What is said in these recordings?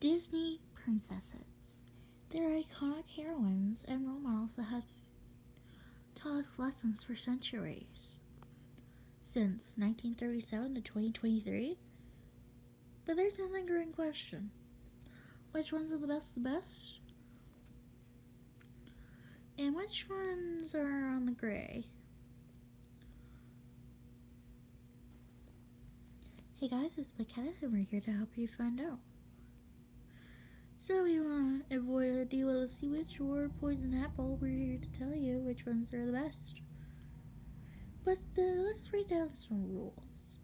Disney princesses. They're iconic heroines and role models that have taught us lessons for centuries. Since 1937 to 2023. But there's a lingering question. Which ones are the best of the best? And which ones are on the gray? Hey guys, it's Makenna and we're here to help you find out. So you want to avoid a deal with a sea witch or poison apple, we're here to tell you which ones are the best. But let's write down some rules.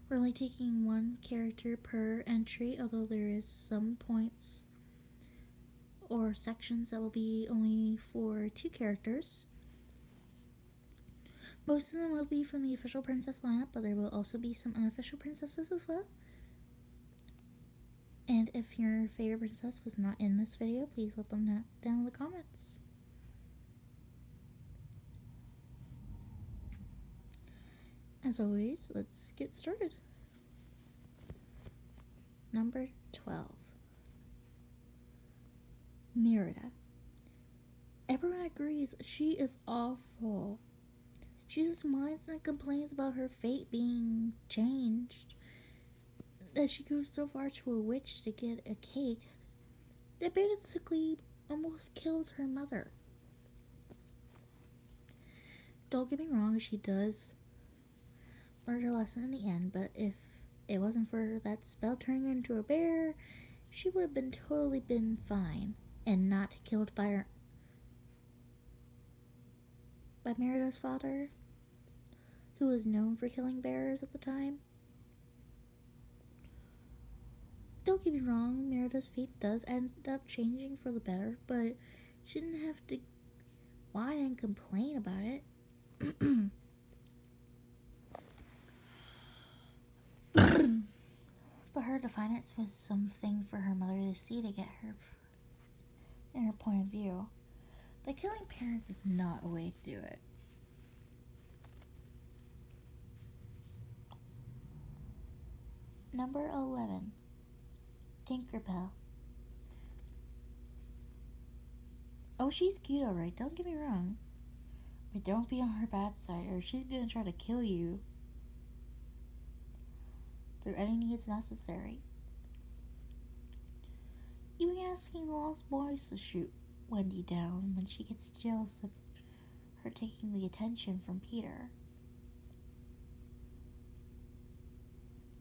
We're only taking one character per entry, although there is some points or sections that will be only for 2 characters. Most of them will be from the official princess lineup, but there will also be some unofficial princesses as well. And if your favorite princess was not in this video, please let them know down in the comments. As always, let's get started. Number 12. Merida. Everyone agrees she is awful. She just whines and complains about her fate being changed. That she goes so far to a witch to get a cake that basically almost kills her mother. Don't get me wrong, she does learn her lesson in the end, but if it wasn't for that spell turning her into a bear, she would have been totally been fine and not killed by Merida's father, who was known for killing bears at the time. Don't get me wrong, Merida's fate does end up changing for the better, but she didn't have to whine and complain about it. But her defiance was something for her mother to see to get her in her point of view. But killing parents is not a way to do it. Number 11. Tinkerbell. Oh, she's cute, alright, don't get me wrong. But don't be on her bad side, or she's gonna try to kill you through any means necessary. Even asking the Lost Boys to shoot Wendy down when she gets jealous of her taking the attention from Peter.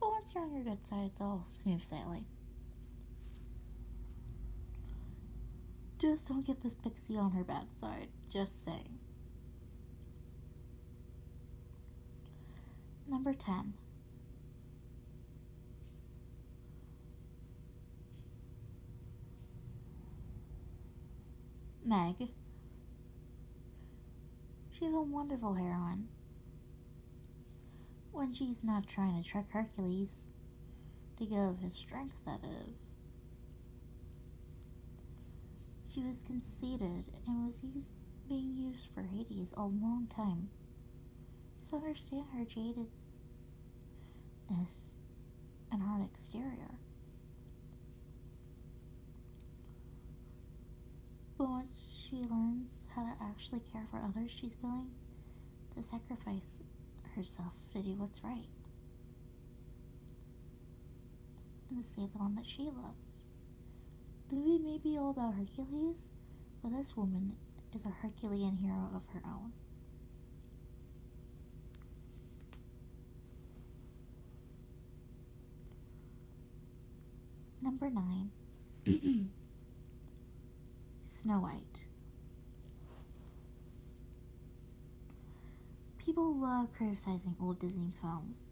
But once you're on your good side, it's all smooth sailing. Just don't get this pixie on her bad side, just saying. Number 10. Meg. She's a wonderful heroine. When she's not trying to trick Hercules to give his strength, that is. She was conceited and was being used for Hades a long time. So understand her jadedness and hard exterior. But once she learns how to actually care for others, she's willing to sacrifice herself to do what's right and to save the one that she loves. The movie may be all about Hercules, but this woman is a Herculean hero of her own. Number 9. Snow White. People love criticizing old Disney films,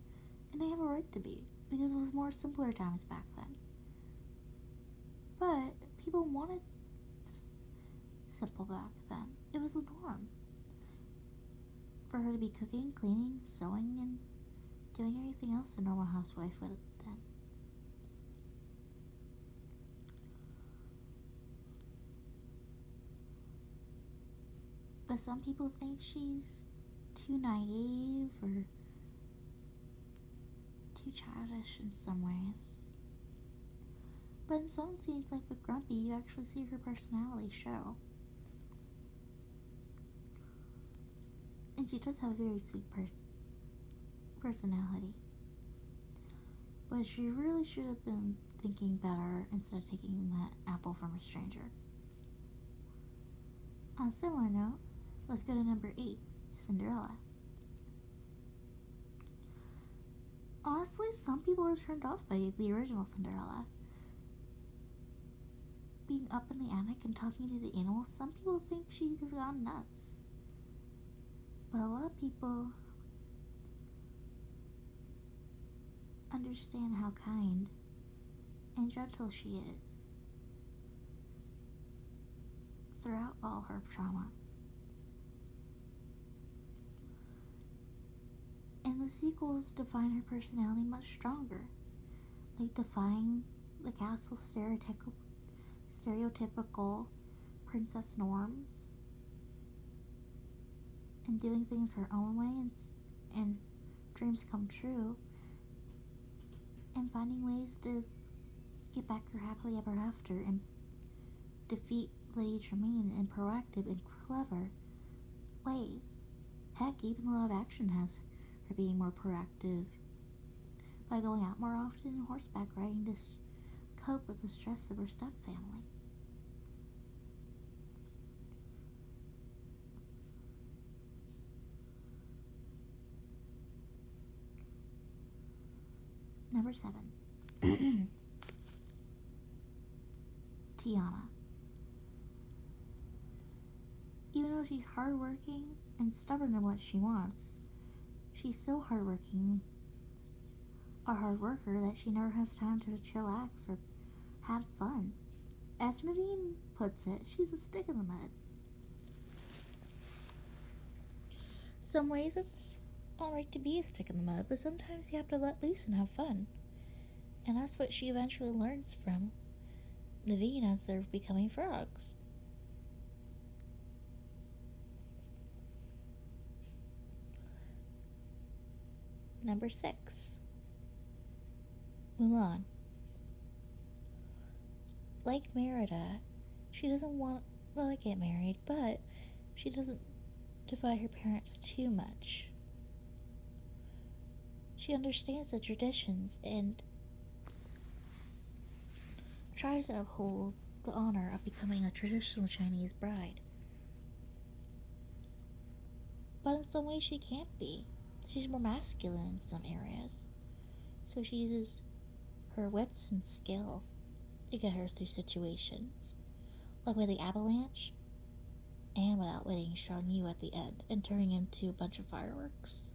and they have a right to be, because it was more simpler times back then. But people wanted simple back then. It was the norm for her to be cooking, cleaning, sewing, and doing everything else a normal housewife would then. But some people think she's too naive or too childish in some ways. But in some scenes, like with Grumpy, you actually see her personality show. And she does have a very sweet personality. But she really should have been thinking better instead of taking that apple from a stranger. On a similar note, let's go to number 8, Cinderella. Honestly, some people are turned off by the original Cinderella. Being up in the attic and talking to the animals, some people think she's gone nuts. But a lot of people understand how kind and gentle she is throughout all her trauma. And the sequels define her personality much stronger, like defying the castle's stereotypical princess norms and doing things her own way and dreams come true and finding ways to get back her happily ever after and defeat Lady Tremaine in proactive and clever ways. Heck, even the live action has her being more proactive by going out more often and horseback riding to cope with the stress of her stepfamily. Number 7. Tiana. Even though she's hardworking and stubborn in what she wants, she's so hardworking, a hard worker, that she never has time to chillax or have fun. As Naveen puts it, she's a stick in the mud. Some ways it's alright to be a stick in the mud, but sometimes you have to let loose and have fun. And that's what she eventually learns from Naveen as they're becoming frogs. Number 6. Mulan. Like Merida, she doesn't want to get married, but she doesn't defy her parents too much. She understands the traditions and tries to uphold the honor of becoming a traditional Chinese bride. But in some ways she can't be. She's more masculine in some areas. So she uses her wits and skill to get her through situations. Like with the avalanche, and with outwitting Shan Yu at the end and turning into a bunch of fireworks.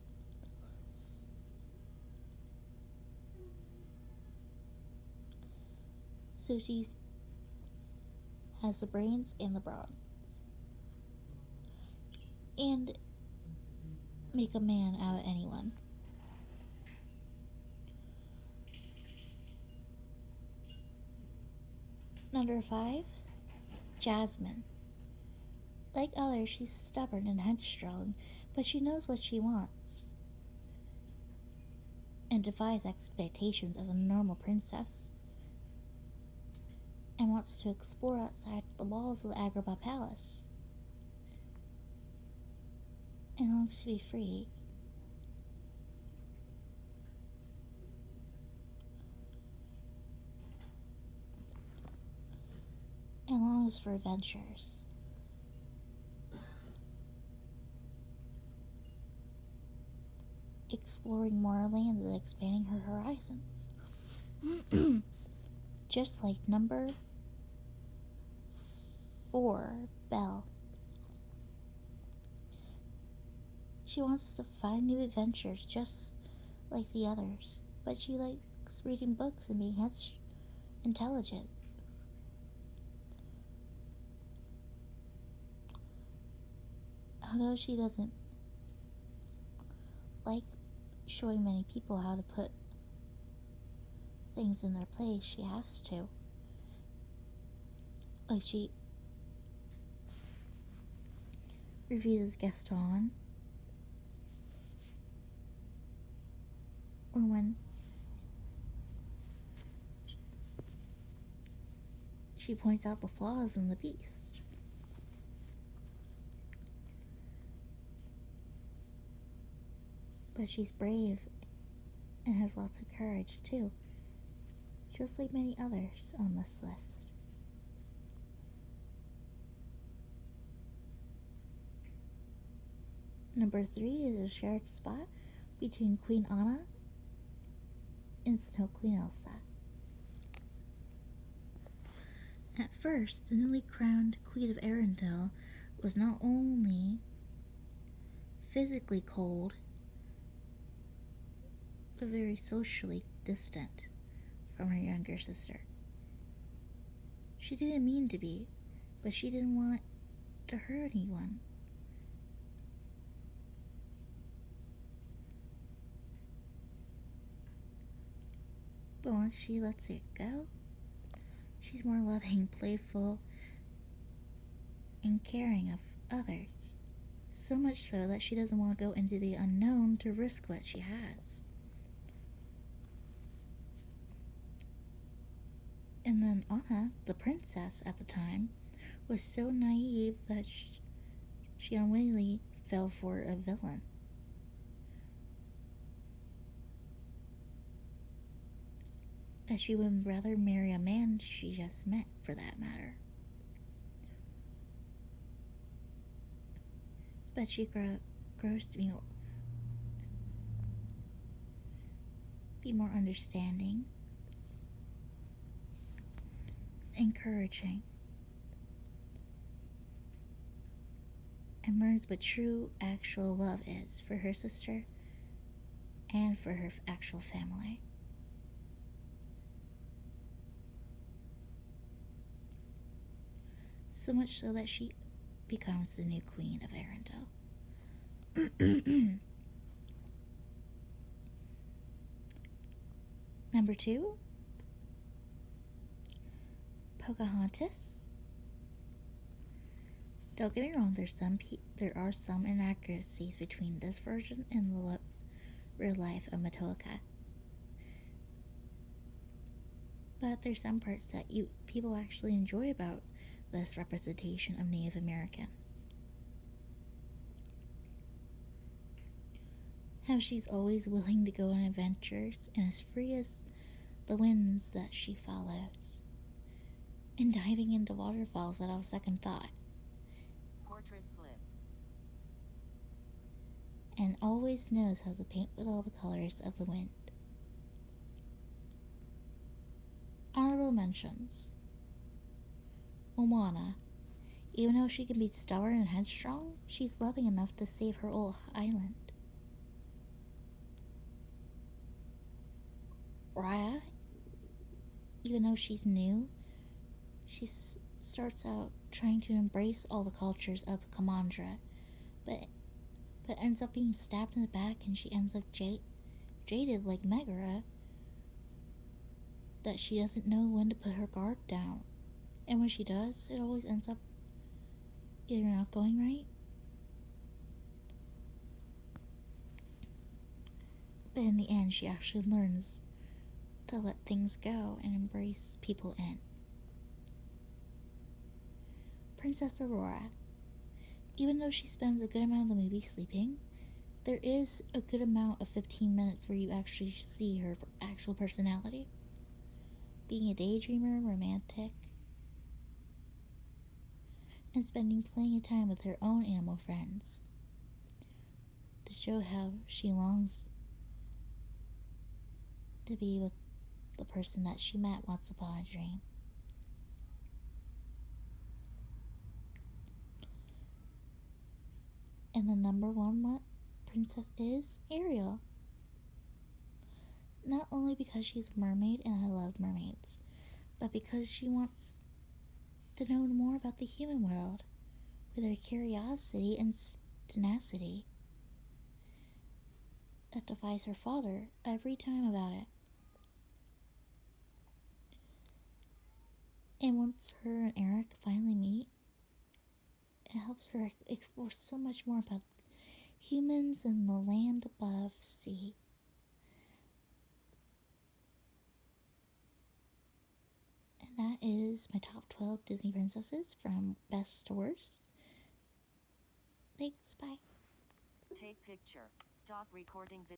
So she has the brains and the brawn. And make a man out of anyone. Number 5, Jasmine. Like others, she's stubborn and headstrong, but she knows what she wants and defies expectations as a normal princess and wants to explore outside the walls of the Agrabah Palace and longs to be free. And longs for adventures. Exploring more lands and expanding her horizons. Just like number 4, Belle. She wants to find new adventures just like the others, but she likes reading books and being intelligent. Although she doesn't like showing many people how to put things in their place, she has to. Like she refuses Gaston, or when She points out the flaws in the beast. But she's brave and has lots of courage, too, just like many others on this list. Number 3 is a shared spot between Queen Anna and Snow Queen Elsa. At first, the newly crowned Queen of Arendelle was not only physically cold, but very socially distant from her younger sister. She didn't mean to be, but she didn't want to hurt anyone. But once she lets it go, she's more loving, playful, and caring of others. So much so that she doesn't want to go into the unknown to risk what she has. And then Anna, the princess at the time, was so naive that she unwittingly fell for a villain. That she would rather marry a man she just met, for that matter. But she grows to be more understanding, encouraging, and learns what true, actual love is for her sister and for her actual family. So much so that she becomes the new Queen of Arendelle. Number 2, Pocahontas. Don't get me wrong, there are some inaccuracies between this version and the real life of Matoaka. But there's some parts that people actually enjoy about this representation of Native Americans. How she's always willing to go on adventures and as free as the winds that she follows, and diving into waterfalls without a second thought. Portrait flip. And always knows how to paint with all the colors of the wind. Honorable mentions. Moana. Even though she can be stubborn and headstrong, she's loving enough to save her old island. Raya. Even though she's new, she starts out trying to embrace all the cultures of Kamandra, but ends up being stabbed in the back, and she ends up jaded like Megara, that she doesn't know when to put her guard down. And when she does, it always ends up either not going right, but in the end she actually learns to let things go and embrace people in. Princess Aurora. Even though she spends a good amount of the movie sleeping, there is a good amount of 15 minutes where you actually see her actual personality. Being a daydreamer, romantic, and spending plenty of time with her own animal friends to show how she longs to be with the person that she met once upon a dream. And the number 1 princess is Ariel. Not only because she's a mermaid and I love mermaids, but because she wants to know more about the human world with her curiosity and tenacity that defies her father every time about it. And once her and Eric finally meet, it helps her explore so much more about humans and the land above sea. And that is is my top 12 Disney princesses from best to worst. Thanks, bye. Take picture. Stop recording video.